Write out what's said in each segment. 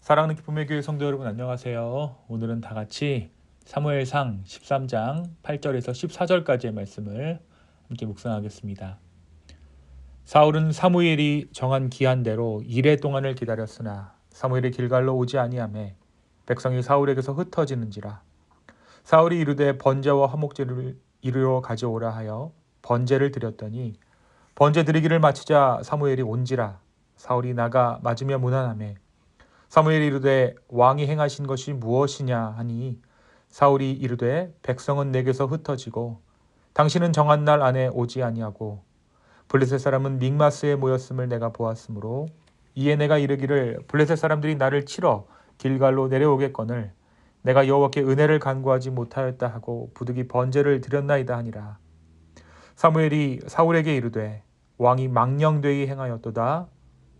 사랑하는 기쁨의 교회 성도 여러분 안녕하세요. 오늘은 다 같이 사무엘상 13장 8절에서 14절까지의 말씀을 함께 묵상하겠습니다. 사울은 사무엘이 정한 기한대로 이레 동안을 기다렸으나 사무엘이 길갈로 오지 아니하매 백성이 사울에게서 흩어지는지라. 사울이 이르되 번제와 화목제를 이르러 가져오라 하여 번제를 드렸더니 번제 드리기를 마치자 사무엘이 온지라. 사울이 나가 맞으며 문안하매 사무엘이 이르되 왕이 행하신 것이 무엇이냐 하니 사울이 이르되 백성은 내게서 흩어지고 당신은 정한 날 안에 오지 아니하고 블레셋 사람은 믹마스에 모였음을 내가 보았으므로 이에 내가 이르기를 블레셋 사람들이 나를 치러 길갈로 내려오겠거늘 내가 여호와께 은혜를 간구하지 못하였다 하고 부득이 번제를 드렸나이다 하니라. 사무엘이 사울에게 이르되 왕이 망령되이 행하였도다.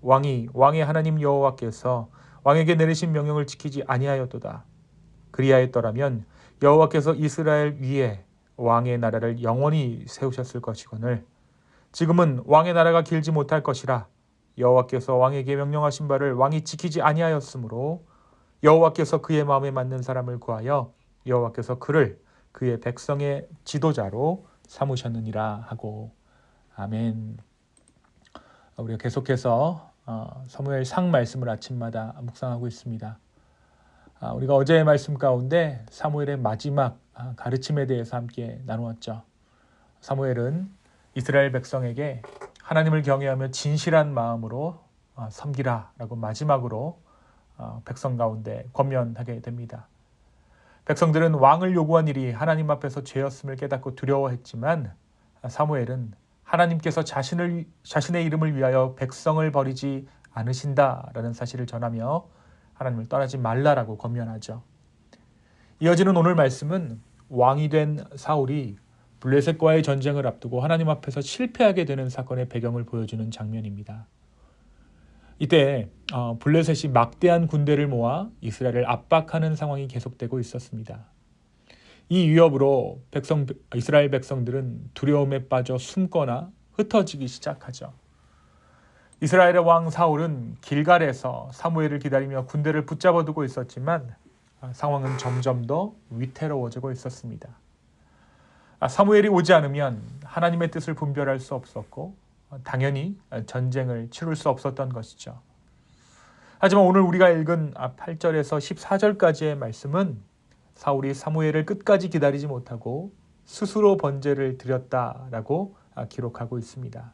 왕의 하나님 여호와께서 왕에게 내리신 명령을 지키지 아니하였도다. 그리하였더라면 여호와께서 이스라엘 위에 왕의 나라를 영원히 세우셨을 것이거늘 지금은 왕의 나라가 길지 못할 것이라. 여호와께서 왕에게 명령하신 바를 왕이 지키지 아니하였으므로 여호와께서 그의 마음에 맞는 사람을 구하여 여호와께서 그를 그의 백성의 지도자로 삼으셨느니라 하고. 아멘. 우리가 계속해서 사무엘상 말씀을 아침마다 묵상하고 있습니다. 우리가 어제의 말씀 가운데 사무엘의 마지막 가르침에 대해서 함께 나누었죠. 사무엘은 이스라엘 백성에게 하나님을 경외하며 진실한 마음으로 섬기라라고 마지막으로 백성 가운데 권면하게 됩니다. 백성들은 왕을 요구한 일이 하나님 앞에서 죄였음을 깨닫고 두려워했지만 사무엘은 하나님께서 자신의 이름을 위하여 백성을 버리지 않으신다라는 사실을 전하며 하나님을 떠나지 말라라고 권면하죠. 이어지는 오늘 말씀은 왕이 된 사울이 블레셋과의 전쟁을 앞두고 하나님 앞에서 실패하게 되는 사건의 배경을 보여주는 장면입니다. 이때 블레셋이 막대한 군대를 모아 이스라엘을 압박하는 상황이 계속되고 있었습니다. 이 위협으로 이스라엘 백성들은 두려움에 빠져 숨거나 흩어지기 시작하죠. 이스라엘의 왕 사울은 길갈에서 사무엘을 기다리며 군대를 붙잡아두고 있었지만 상황은 점점 더 위태로워지고 있었습니다. 사무엘이 오지 않으면 하나님의 뜻을 분별할 수 없었고 당연히 전쟁을 치룰 수 없었던 것이죠. 하지만 오늘 우리가 읽은 8절에서 14절까지의 말씀은 사울이 사무엘을 끝까지 기다리지 못하고 스스로 번제를 드렸다라고 기록하고 있습니다.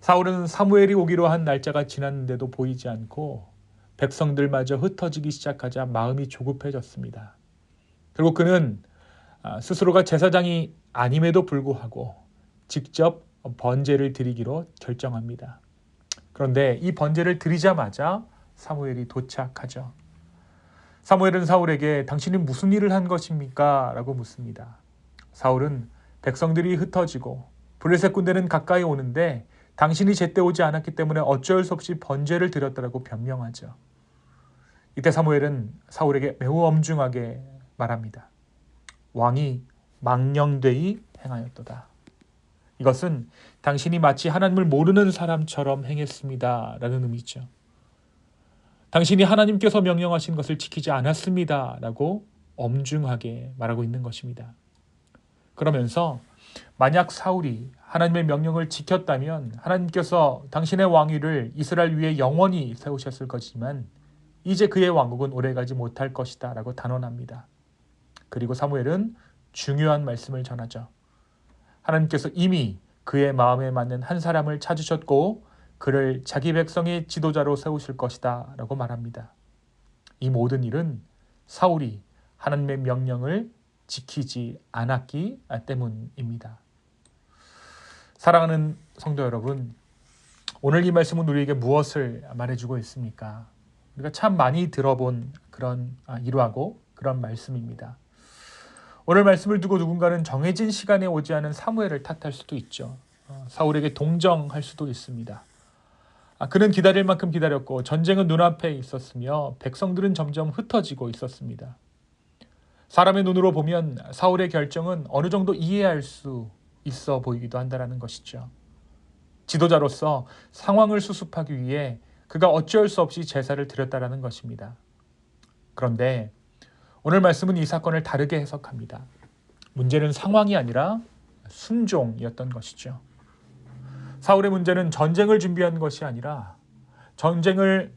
사울은 사무엘이 오기로 한 날짜가 지났는데도 보이지 않고 백성들마저 흩어지기 시작하자 마음이 조급해졌습니다. 그리고 그는 스스로가 제사장이 아님에도 불구하고 직접 번제를 드리기로 결정합니다. 그런데 이 번제를 드리자마자 사무엘이 도착하죠. 사무엘은 사울에게 당신이 무슨 일을 한 것입니까? 라고 묻습니다. 사울은 백성들이 흩어지고 블레셋 군대는 가까이 오는데 당신이 제때 오지 않았기 때문에 어쩔 수 없이 번제를 드렸다라고 변명하죠. 이때 사무엘은 사울에게 매우 엄중하게 말합니다. 왕이 망령되이 행하였도다. 이것은 당신이 마치 하나님을 모르는 사람처럼 행했습니다. 라는 의미죠. 당신이 하나님께서 명령하신 것을 지키지 않았습니다. 라고 엄중하게 말하고 있는 것입니다. 그러면서 만약 사울이 하나님의 명령을 지켰다면 하나님께서 당신의 왕위를 이스라엘 위에 영원히 세우셨을 것이지만 이제 그의 왕국은 오래가지 못할 것이다 라고 단언합니다. 그리고 사무엘은 중요한 말씀을 전하죠. 하나님께서 이미 그의 마음에 맞는 한 사람을 찾으셨고 그를 자기 백성의 지도자로 세우실 것이다 라고 말합니다. 이 모든 일은 사울이 하나님의 명령을 지키지 않았기 때문입니다. 사랑하는 성도 여러분, 오늘 이 말씀은 우리에게 무엇을 말해주고 있습니까? 우리가 참 많이 들어본 그런 일화고 그런 말씀입니다. 오늘 말씀을 두고 누군가는 정해진 시간에 오지 않은 사무엘을 탓할 수도 있죠. 사울에게 동정할 수도 있습니다. 그는 기다릴 만큼 기다렸고 전쟁은 눈앞에 있었으며 백성들은 점점 흩어지고 있었습니다. 사람의 눈으로 보면 사울의 결정은 어느 정도 이해할 수 있어 보이기도 한다는 것이죠. 지도자로서 상황을 수습하기 위해 그가 어쩔 수 없이 제사를 드렸다라는 것입니다. 그런데 오늘 말씀은 이 사건을 다르게 해석합니다. 문제는 상황이 아니라 순종이었던 것이죠. 사울의 문제는 전쟁을 준비한 것이 아니라 전쟁을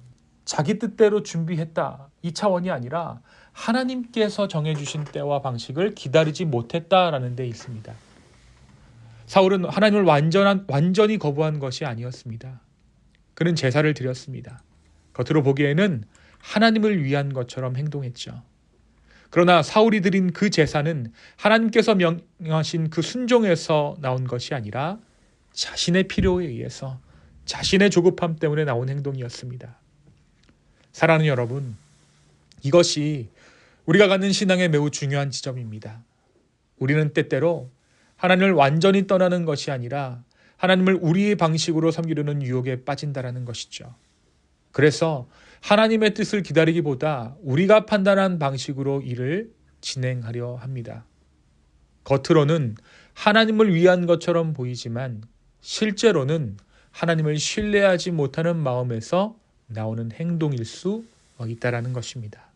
자기 뜻대로 준비했다, 이 차원이 아니라 하나님께서 정해주신 때와 방식을 기다리지 못했다라는 데 있습니다. 사울은 하나님을 완전히 거부한 것이 아니었습니다. 그는 제사를 드렸습니다. 겉으로 보기에는 하나님을 위한 것처럼 행동했죠. 그러나 사울이 드린 그 제사는 하나님께서 명하신 그 순종에서 나온 것이 아니라 자신의 필요에 의해서, 자신의 조급함 때문에 나온 행동이었습니다. 사랑하는 여러분, 이것이 우리가 갖는 신앙의 매우 중요한 지점입니다. 우리는 때때로 하나님을 완전히 떠나는 것이 아니라 하나님을 우리의 방식으로 섬기려는 유혹에 빠진다라는 것이죠. 그래서 하나님의 뜻을 기다리기보다 우리가 판단한 방식으로 일을 진행하려 합니다. 겉으로는 하나님을 위한 것처럼 보이지만 실제로는 하나님을 신뢰하지 못하는 마음에서 나오는 행동일 수 있다라는 것입니다.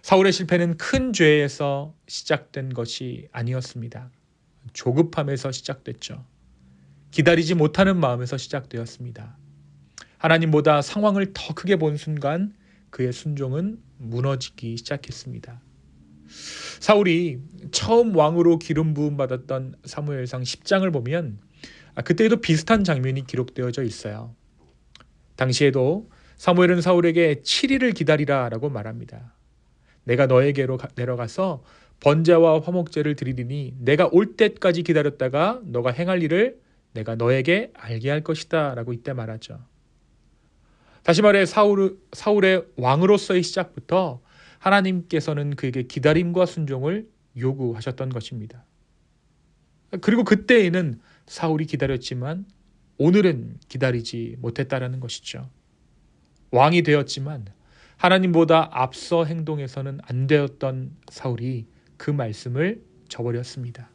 사울의 실패는 큰 죄에서 시작된 것이 아니었습니다. 조급함에서 시작됐죠. 기다리지 못하는 마음에서 시작되었습니다. 하나님보다 상황을 더 크게 본 순간 그의 순종은 무너지기 시작했습니다. 사울이 처음 왕으로 기름 부음 받았던 사무엘상 10장을 보면 그때에도 비슷한 장면이 기록되어져 있어요. 당시에도 사무엘은 사울에게 7일을 기다리라 라고 말합니다. 내가 너에게로 내려가서 번제와 화목제를 드리리니 내가 올 때까지 기다렸다가 너가 행할 일을 내가 너에게 알게 할 것이다 라고 이때 말하죠. 다시 말해 사울의 왕으로서의 시작부터 하나님께서는 그에게 기다림과 순종을 요구하셨던 것입니다. 그리고 그때에는 사울이 기다렸지만 오늘은 기다리지 못했다라는 것이죠. 왕이 되었지만 하나님보다 앞서 행동해서는 안 되었던 사울이 그 말씀을 저버렸습니다.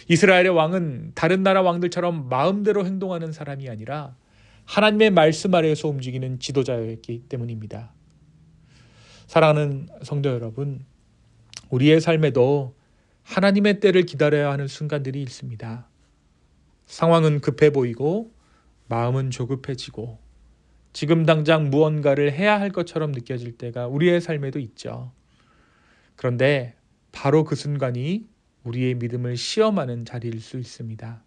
이스라엘의 왕은 다른 나라 왕들처럼 마음대로 행동하는 사람이 아니라 하나님의 말씀 아래에서 움직이는 지도자였기 때문입니다. 사랑하는 성도 여러분, 우리의 삶에도 하나님의 때를 기다려야 하는 순간들이 있습니다. 상황은 급해 보이고 마음은 조급해지고 지금 당장 무언가를 해야 할 것처럼 느껴질 때가 우리의 삶에도 있죠. 그런데 바로 그 순간이 우리의 믿음을 시험하는 자리일 수 있습니다.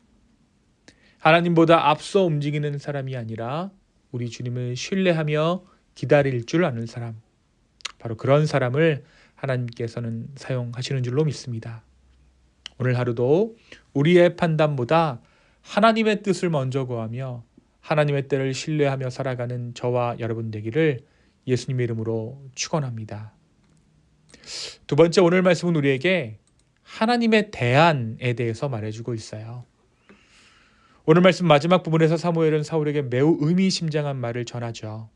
하나님보다 앞서 움직이는 사람이 아니라 우리 주님을 신뢰하며 기다릴 줄 아는 사람, 바로 그런 사람을 하나님께서는 사용하시는 줄로 믿습니다. 오늘 하루도 우리의 판단보다 하나님의 뜻을 먼저 구하며 하나님의 때를 신뢰하며 살아가는 저와 여러분 되기를 예수님의 이름으로 축원합니다. 두 번째, 오늘 말씀은 우리에게 하나님의 대안에 대해서 말해주고 있어요. 오늘 말씀 마지막 부분에서 사무엘은 사울에게 매우 의미심장한 말을 전하죠.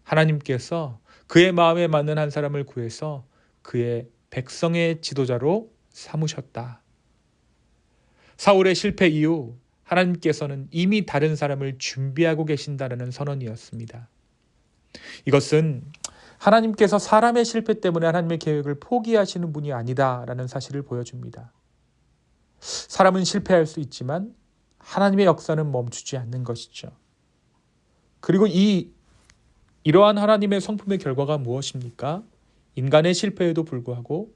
하나님께서 그의 마음에 맞는 한 사람을 구해서 그의 백성의 지도자로 삼으셨다. 사울의 실패 이후 하나님께서는 이미 다른 사람을 준비하고 계신다는 선언이었습니다. 이것은 하나님께서 사람의 실패 때문에 하나님의 계획을 포기하시는 분이 아니다라는 사실을 보여줍니다. 사람은 실패할 수 있지만 하나님의 역사는 멈추지 않는 것이죠. 그리고 이러한 하나님의 성품의 결과가 무엇입니까? 인간의 실패에도 불구하고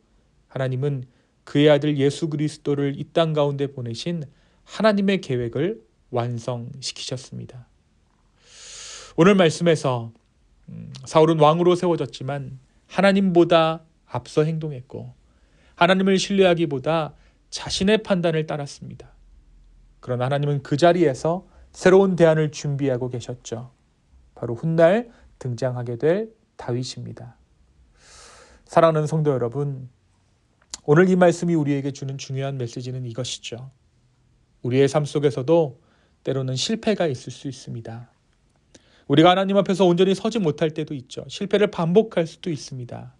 하나님은 그의 아들 예수 그리스도를 이 땅 가운데 보내신 하나님의 계획을 완성시키셨습니다. 오늘 말씀에서 사울은 왕으로 세워졌지만 하나님보다 앞서 행동했고 하나님을 신뢰하기보다 자신의 판단을 따랐습니다. 그러나 하나님은 그 자리에서 새로운 대안을 준비하고 계셨죠. 바로 훗날 등장하게 될 다윗입니다. 사랑하는 성도 여러분, 오늘 이 말씀이 우리에게 주는 중요한 메시지는 이것이죠. 우리의 삶 속에서도 때로는 실패가 있을 수 있습니다. 우리가 하나님 앞에서 온전히 서지 못할 때도 있죠. 실패를 반복할 수도 있습니다.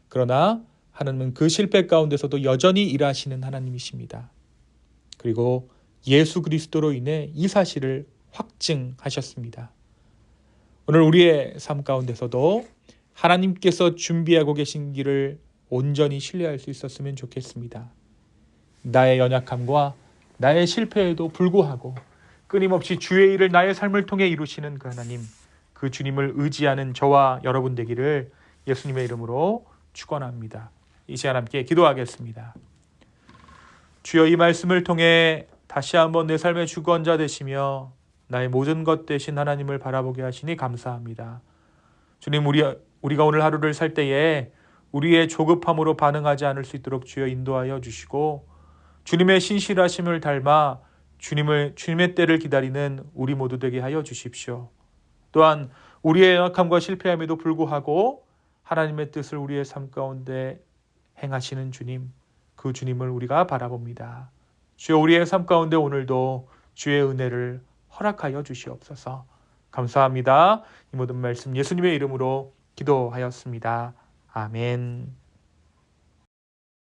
그러나 하나님은 그 실패 가운데서도 여전히 일하시는 하나님이십니다. 그리고 예수 그리스도로 인해 이 사실을 확증하셨습니다. 오늘 우리의 삶 가운데서도 하나님께서 준비하고 계신 길을 온전히 신뢰할 수 있었으면 좋겠습니다. 나의 연약함과 나의 실패에도 불구하고 끊임없이 주의 일을 나의 삶을 통해 이루시는 그 하나님, 그 주님을 의지하는 저와 여러분 되기를 예수님의 이름으로 축원합니다. 이 시간 함께 기도하겠습니다. 주여, 이 말씀을 통해 다시 한번 내 삶의 주권자 되시며 나의 모든 것 되신 하나님을 바라보게 하시니 감사합니다. 주님, 우리가 오늘 하루를 살 때에 우리의 조급함으로 반응하지 않을 수 있도록 주여 인도하여 주시고, 주님의 신실하심을 닮아 주님의 때를 기다리는 우리 모두 되게 하여 주십시오. 또한 우리의 연약함과 실패함에도 불구하고 하나님의 뜻을 우리의 삶 가운데 행하시는 주님, 그 주님을 우리가 바라봅니다. 주여, 우리의 삶 가운데 오늘도 주의 은혜를 허락하여 주시옵소서. 감사합니다. 이 모든 말씀 예수님의 이름으로 기도하였습니다. 아멘.